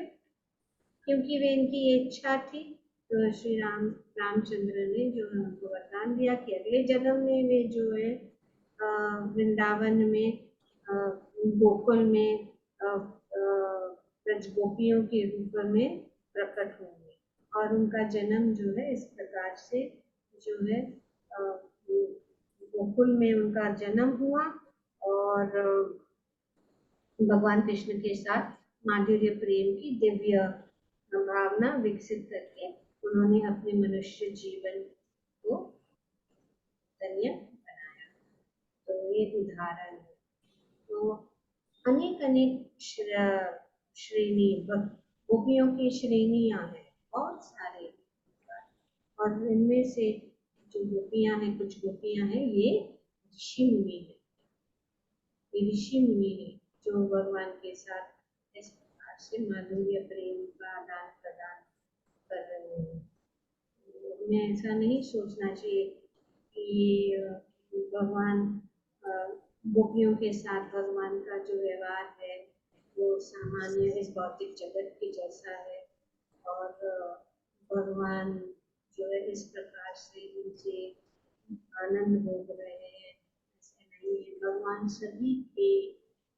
क्योंकि वे इनकी इच्छा थी तो श्री रामचंद्र ने जो है उनको वरदान दिया कि अगले जन्म में वे जो है वृंदावन में गोकुल में ब्रजगोपियों के रूप में प्रकट होंगे और उनका जन्म जो है इस प्रकार से जो है गोकुल में उनका जन्म हुआ और भगवान कृष्ण के साथ माधुर्य प्रेम की दिव्य भावना विकसित करके उन्होंने अपने मनुष्य जीवन को धन्य बनाया। तो ये उदाहरण है। तो अनेक श्रेणी गोपियों की श्रेणियां हैं बहुत सारे और इनमें से जो गोपियां हैं कुछ गोपियां हैं ये ऋषि मुनि है। ये ऋषि मुनि है जो भगवान के साथ इस प्रकार से माधुर्य प्रेम का आदान प्रदान कर रहे हैं। हमें ऐसा नहीं सोचना चाहिए कि भगवान गोपियों के साथ भगवान का जो व्यवहार है वो सामान्य इस भौतिक जगत के जैसा है और भगवान जो है इस प्रकार से उनसे आनंद भोग रहे हैं। ऐसा नहीं है। भगवान सभी की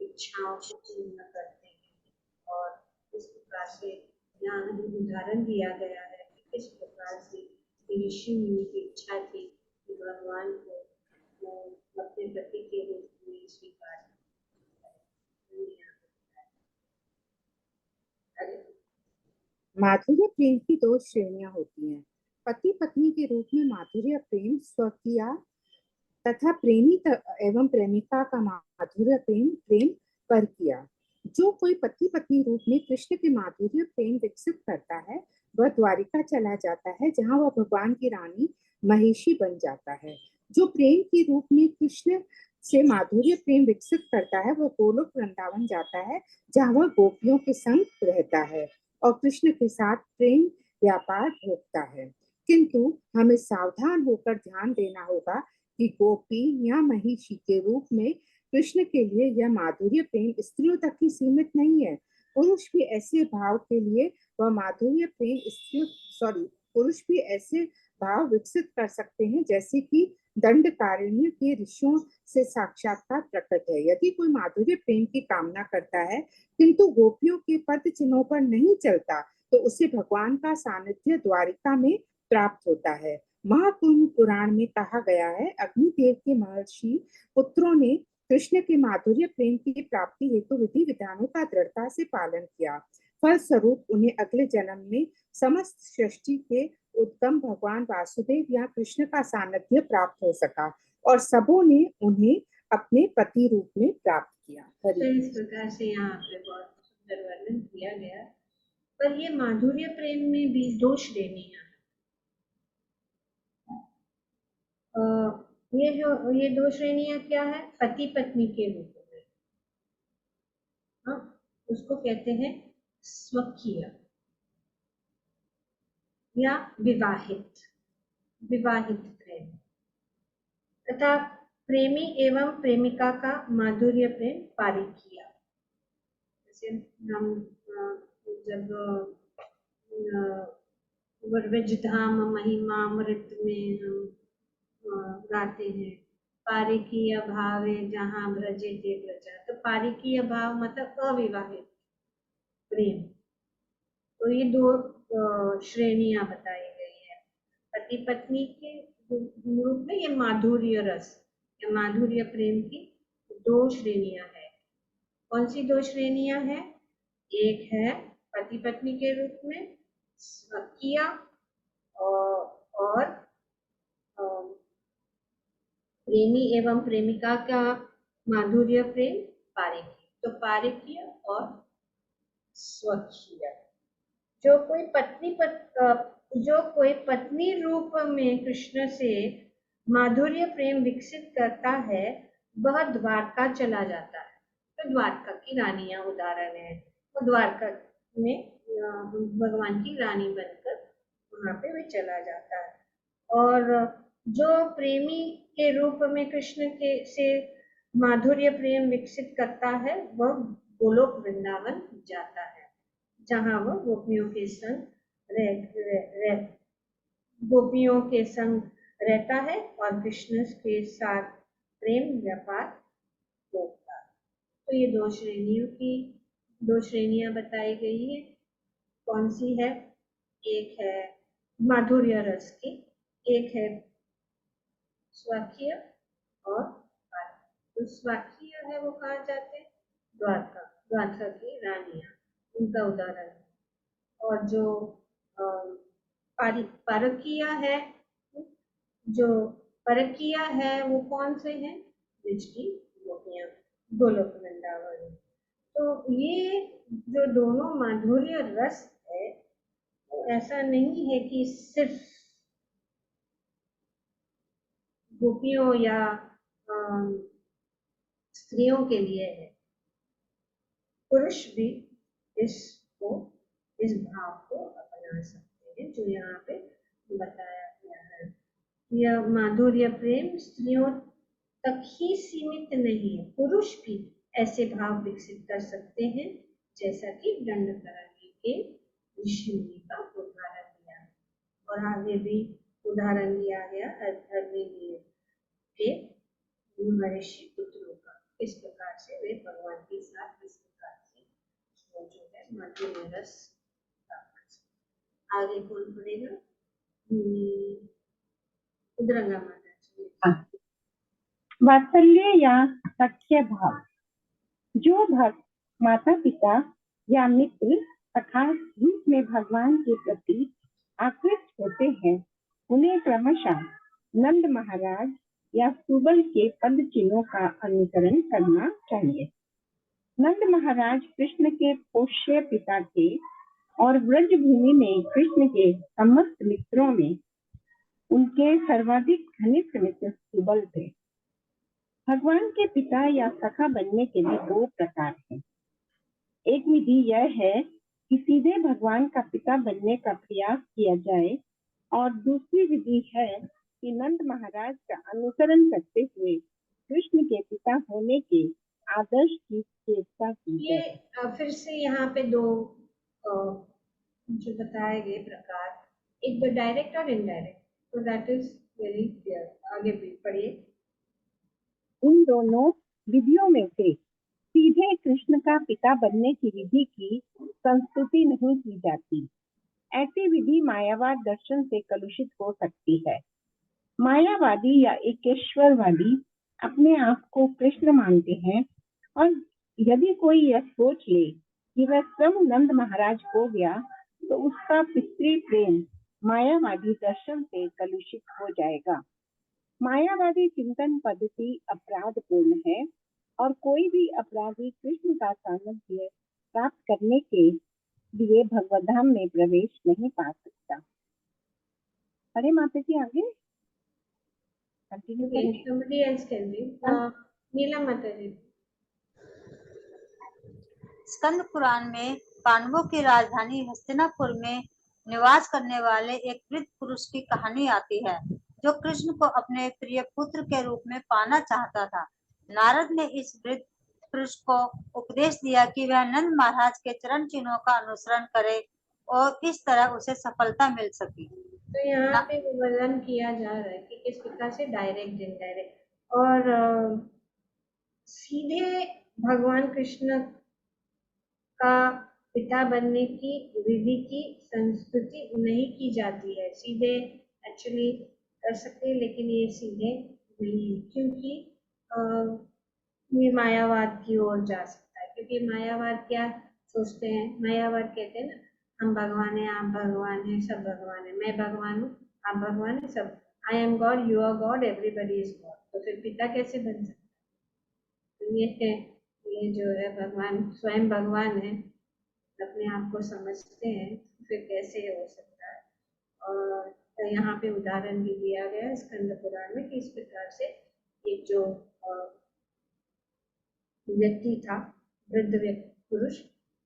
इच्छाओं को पूर्ण करते हैं और इस प्रकार से यहाँ उदाहरण दिया गया है कि किस प्रकार से ऋषि मुनि की इच्छा थी कि भगवान को अपने पति के रूप में स्वीकार करें। माधुर्य प्रेम की दो श्रेणियां होती हैं। पति पत्नी के रूप में माधुर्य प्रेम स्वकीय तथा एवं प्रेमिका का माधुर्य प्रेम प्रेम पर किया। जो कोई पति पत्नी रूप में कृष्ण के माधुर्य प्रेम विकसित करता है वह द्वारिका चला जाता है, जहाँ वह भगवान की रानी महिषी बन जाता है। जो प्रेम के रूप में कृष्ण से माधुर्य प्रेम विकसित करता है वह गोलोक वृंदावन जाता है, जहाँ वह गोपियों के संग रहता है और कृष्ण के साथ प्रेम व्यापार भोगता है। किंतु हमें सावधान होकर ध्यान देना होगा कि गोपी या महिषी के रूप में कृष्ण के लिए यह माधुर्य प्रेम स्त्रियों तक ही सीमित नहीं है। पुरुष भी ऐसे भाव के लिए वह माधुर्य प्रेम पुरुष भी ऐसे भाव विकसित कर सकते हैं जैसे कि दंडकारण्य के ऋषियों से साक्षात्कार प्रकट है। यदि कोई माधुर्य प्रेम की कामना करता है किंतु गोपियों के पद चिन्हों पर नहीं चलता तो उसे भगवान का सानिध्य द्वारिका में प्राप्त होता है। महाकुंभ पुराण में कहा गया है, अग्निदेव के महर्षि पुत्रों ने कृष्ण के माधुर्य प्रेम की प्राप्ति हेतु विधि विधानों का दृढ़ता से पालन किया। फलस्वरूप उन्हें अगले जन्म में समस्त सृष्टि के उत्तम भगवान वासुदेव या कृष्ण का सानिध्य प्राप्त हो सका और सबों ने उन्हें अपने पति रूप में प्राप्त किया। तो इस प्रकार से यहाँ पे बहुत सुंदर वर्णन किया गया। पर ये माधुर्य प्रेम में भी दो श्रेणियां हैं। ये दो श्रेणियां क्या है? पति पत्नी के रूप में, हाँ, उसको कहते हैं स्वकीय या विवाहित प्रेम, तथा प्रेमी एवं प्रेमिका का माधुर्य प्रेम पारिकीय। जैसे हम जब वर्वज धाम महिमामृत में हम गाते हैं, पारिकीय भावे जहाँ ब्रजे ते ब्रजा, तो पारिकीय भाव मतलब अविवाहित प्रेम। तो ये दो श्रेणियां बताई गई है। पति पत्नी के रूप में ये माधुर्य रस या माधुर्य प्रेम की दो श्रेणियां है। कौन सी दो श्रेणियां हैं? एक है पति पत्नी के रूप में स्वकीय और प्रेमी एवं प्रेमिका का माधुर्य प्रेम पारिकीय। तो पारिकीय और स्वकीय। जो कोई पत्नी रूप में कृष्ण से माधुर्य प्रेम विकसित करता है वह द्वारका चला जाता है। तो द्वारका की रानियां उदाहरण है। वो द्वारका में भगवान की रानी बनकर वहां पे वे चला जाता है। और जो प्रेमी के रूप में कृष्ण के से माधुर्य प्रेम विकसित करता है वह गोलोक वृंदावन जाता है, जहाँ वह गोपियों के संग रहता है और कृष्ण के साथ प्रेम व्यापार होता है। तो ये दो श्रेणियां बताई गई है। कौन सी है? एक है माधुर्य रस की, एक है स्वकीय और पारिकीय। तो स्वकीय है वो कहाँ जाते हैं? द्वारका की रानियां, उनका उदाहरण है। और जो परकीय है वो कौन से हैं? ब्रज की गोपियां, गोलोक वृंदावन। तो ये जो दोनों माधुर्य रस है वो ऐसा नहीं है कि सिर्फ गोपियों या स्त्रियों के लिए है। पुरुष भी इस भाव को अपना सकते हैं, जो यहाँ पे बताया गया है। यह माधुर्य प्रेम स्त्रियों तक ही सीमित नहीं है, पुरुष भी ऐसे भाव विकसित कर सकते हैं, जैसा कि दंडकारण्य के ऋषि मुनि का उदाहरण दिया और आगे भी उदाहरण दिया गया अग्निदेव के महर्षि पुत्रों का। इस प्रकार से वे भगवान के साथ इस प्रकार से जो है माधुर्य रस आगे कौन पढ़ेगा? उद्रंगा माता जी। वात्सल्य या सख्य भाव। जो भक्त माता पिता या मित्र अर्थात रूप में भगवान के प्रति आकृष्ट होते हैं, उन्हें क्रमशः नंद महाराज या सुबल के पद चिन्हों का अनुसरण करना चाहिए। नंद महाराज कृष्ण के पोष्य पिता थे और ब्रज भूमि में कृष्ण के समस्त मित्रों में उनके सर्वाधिक घनिष्ठ मित्र सुबल थे। भगवान के पिता या सखा बनने के भी दो प्रकार हैं। एक विधि यह है कि सीधे भगवान का पिता बनने का प्रयास किया जाए और दूसरी विधि है कि नंद महाराज का अनुसरण करते हुए कृष्ण के पिता होने के आदर्श की चेष्टा की जाए। फिर से यहाँ पे दो जो बताए गए प्रकार, एक डायरेक्ट और इनडायरेक्ट, तो दैट इज वेरी क्लियर। आगे भी पढ़िए। उन दोनों विधियों में से सीधे कृष्ण का पिता बनने की विधि की संस्तुति नहीं की जाती। ऐसी विधि मायावाद दर्शन से कलुषित हो सकती है। मायावादी या एकेश्वरवादी अपने आप को कृष्ण मानते हैं और यदि कोई यह सोच ले कि वह स्वयं नंद महाराज हो गया तो उसका पितृ प्रेम मायावादी दर्शन से कलुषित हो जाएगा। मायावादी चिंतन पद्धति अपराधपूर्ण है और कोई भी अपराधी कृष्ण का सानिध्य प्राप्त करने के लिए भगवद्धाम में प्रवेश नहीं पा सकता। अरे माता जी आगे कंटिन्यू करें। somebody else can read. नीला माता जी। स्कंद पुराण में पांडवों की राजधानी हस्तिनापुर में निवास करने वाले एक वृद्ध पुरुष की कहानी आती है जो कृष्ण को अपने प्रिय पुत्र के रूप में पाना चाहता था। नारद ने इस वृद्ध पुरुष को उपदेश दिया कि वह नंद महाराज के चरण चिन्हों का अनुसरण करे और इस तरह उसे सफलता मिल सकी। तो यहाँ पे वर्णन किया जा रहा है कि किस प्रकार से डायरेक्ट इनडायरेक्ट और सीधे भगवान कृष्ण का पिता बनने की विधि की संस्तुति नहीं की जाती है। सीधे एक्चुअली कर सकते, लेकिन ये सीधे नहीं, क्योंकि ये मायावाद की ओर जा सकता है। क्योंकि मायावाद क्या सोचते हैं, मायावाद कहते हैं ना, हम भगवान हैं, आप भगवान हैं, सब भगवान है, मैं भगवान हूँ, आप भगवान है, सब I am God, you are God, everybody is God. तो फिर पिता कैसे बन सकता है? तो ये जो है भगवान स्वयं भगवान है, अपने आप को समझते हैं, तो फिर कैसे हो सकता है? और तो यहाँ पे उदाहरण भी दिया गया है स्कंद पुराण में कि इस प्रकार से एक जो व्यक्ति था, वृद्ध व्यक्ति पुरुष,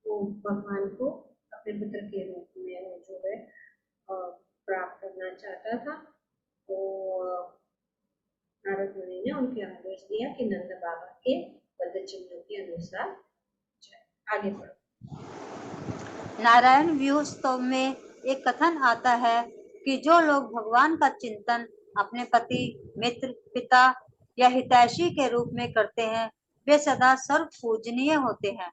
वो भगवान को अपने पुत्र के रूप में वो जो है प्राप्त करना चाहता था। तो नारद मुनि ने उनके आदेश दिया कि नंद बाबा के पद चिन्हों के अनुसार आगे बढ़ो। नारायण व्यूहस्तव में एक कथन आता है कि जो लोग भगवान का चिंतन अपने पति, मित्र, पिता या हितैषी के रूप में करते हैं वे सदा सर्व पूजनीय होते हैं।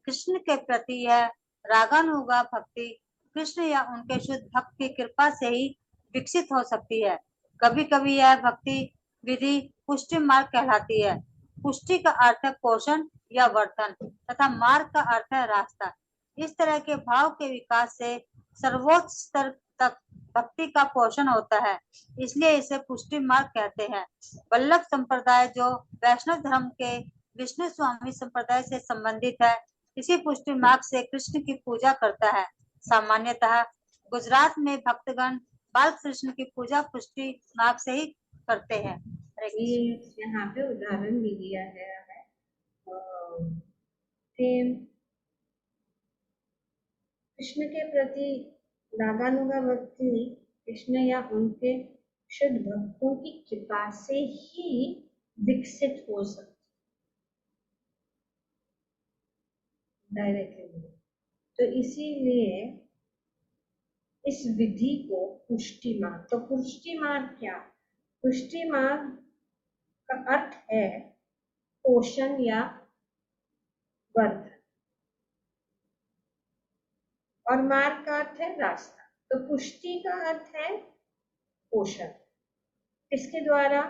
कृष्ण के प्रति यह रागानुगा भक्ति कृष्ण या उनके शुद्ध भक्त की कृपा से ही विकसित हो सकती है। कभी कभी यह भक्ति विधि पुष्टि मार्ग कहलाती है। पुष्टि का अर्थ है पोषण या वर्धन तथा मार्ग का अर्थ है रास्ता। इस तरह के भाव के विकास से सर्वोच्च स्तर तक भक्ति का पोषण होता है, इसलिए इसे पुष्टि मार्ग कहते हैं। वल्लभ संप्रदाय जो वैष्णव धर्म के विष्णु स्वामी संप्रदाय से संबंधित है, इसी पुष्टि मार्ग से कृष्ण की पूजा करता है। सामान्यतः गुजरात में भक्तगण बाल कृष्ण की पूजा पुष्टि मार्ग से ही करते हैं। ये यहाँ पे उदाहरण भी दिया गया है। कृष्ण के प्रति रागानुगा भक्ति कृष्ण या उनके शुद्ध भक्तों की कृपा से ही विकसित हो सकती डायरेक्टली। तो इसीलिए इस विधि को पुष्टि मार्ग, तो पुष्टि मार्ग क्या? पुष्टि मार्ग का अर्थ है पोषण या वर्धन, और मार्ग का अर्थ है रास्ता। तो पुष्टि का अर्थ है पोषण, इसके द्वारा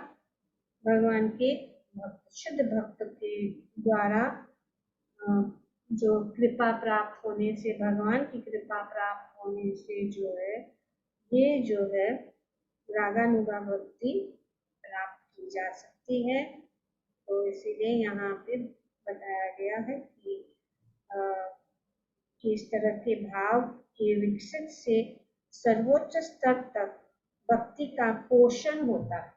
भगवान के भक्त, शुद्ध भक्त के द्वारा जो कृपा प्राप्त होने से, भगवान की कृपा प्राप्त होने से जो है, ये जो है रागानुगा भक्ति प्राप्त की जा सकती है। तो इसीलिए यहाँ पे बताया गया है कि इस तरह के भाव के विकसित से सर्वोच्च स्तर तक भक्ति का पोषण होता है,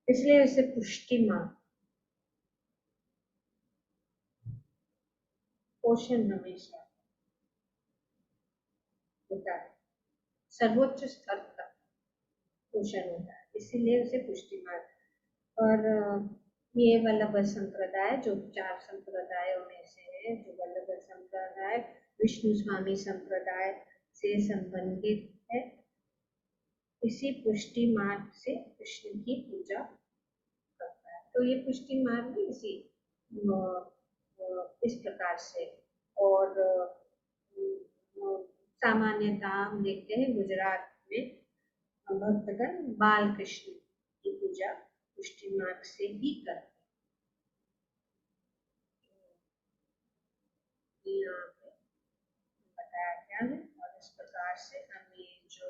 इसलिए इसे पुष्टि मार्ग, पोषण हमेशा होता है, सर्वोच्च स्तर तक पोषण होता है, इसीलिए उसे पुष्टि मार्ग। और ये वल्लभ संप्रदाय जो 4 संप्रदायों में से है, जो वल्लभ संप्रदाय विष्णु स्वामी संप्रदाय से संबंधित है, इसी पुष्टि मार्ग से कृष्ण की पूजा करता है। तो ये पुष्टि मार्ग भी इस प्रकार से। और सामान्यतः हम देखते हैं गुजरात में भक्तगण बाल कृष्ण की पूजा पुष्टि मार्ग से ही करते हैं। यहाँ पे बताया गया है और इस प्रकार से हम ये जो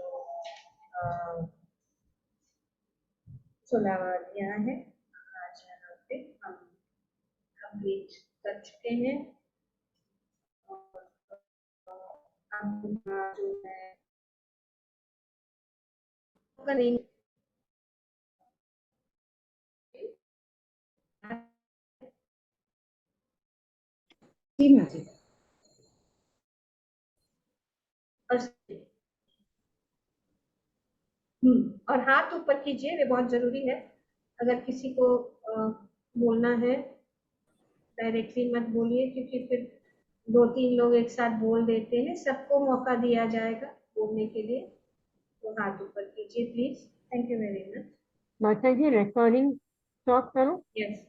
16वां अध्याय है आज यहाँ पे हम कंप्लीट कर चुके हैं। और अब जो है जी माँ जी। और हाथ ऊपर कीजिए, ये बहुत जरूरी है। अगर किसी को बोलना है डायरेक्टली मत बोलिए, क्योंकि फिर 2-3 लोग एक साथ बोल देते हैं, सबको मौका दिया जाएगा बोलने के लिए। तो हाथ ऊपर कीजिए please. Thank you very much. माता जी रिकॉर्डिंग स्टॉप करो। यस।